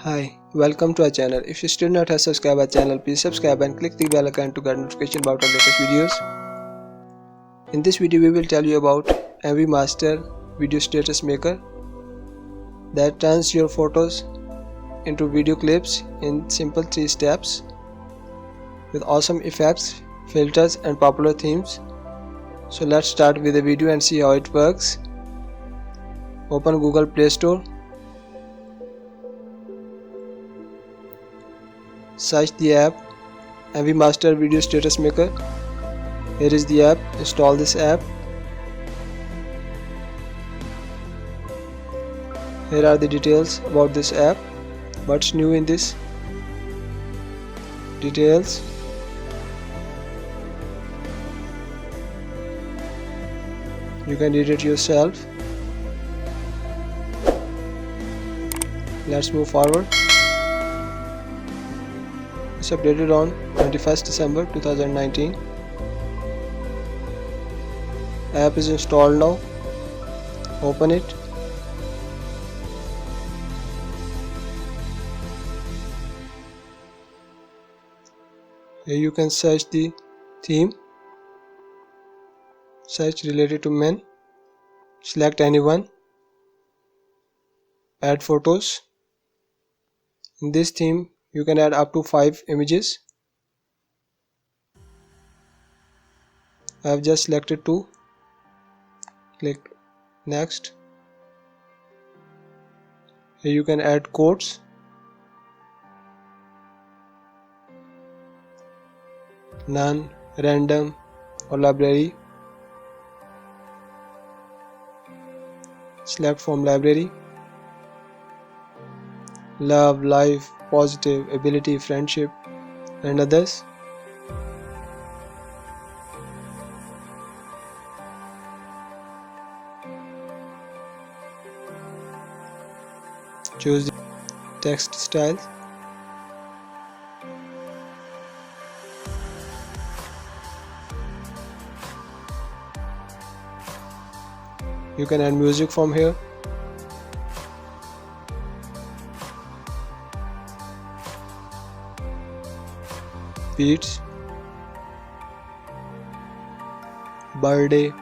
Hi, welcome to our channel. If you still not have subscribed our channel, please subscribe and click the bell icon to get notification about our latest videos. In this video, we will tell you about MV Master Video Status Maker that turns your photos into video clips in simple 3 steps with awesome effects, filters and popular themes. So let's start with the video and see how it works. Open Google Play Store. Search the app MV Master Video Status Maker. Here is the app. Install this app. Here are the details about this app. What's new in this? Details. You can read it yourself. Let's move forward. It's updated on 21st December 2019. App is installed now. Open it. Here you can search the theme. Search related to men. Select anyone. Add photos. In this theme, you can add up to 5 images. I have just selected 2. Click next. Here you can add quotes. None, random or library. Select from library. Love, life, positive, ability, friendship and others. Choose the text style. You can add music from here. Beats, birthday,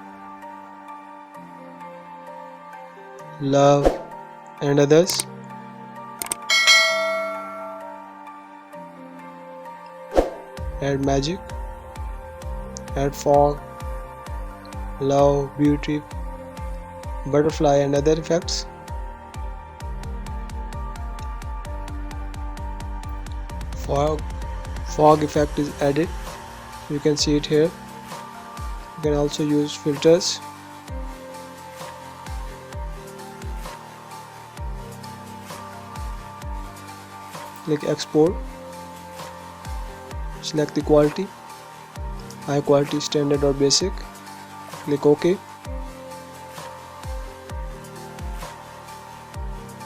love and others. Add magic, add fog, love, beauty, butterfly and other effects. Fog effect is added. You can see it here. You can also use filters. Click export. Select the quality, high quality, standard or basic. Click OK.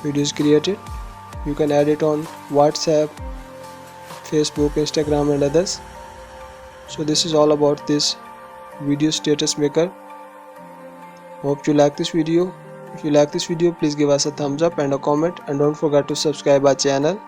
Video is created. You can add it on WhatsApp, Facebook, Instagram and others. So this is all about this video status maker. Hope you like this video. If you like this video, please give us a thumbs up and a comment, and don't forget to subscribe our channel.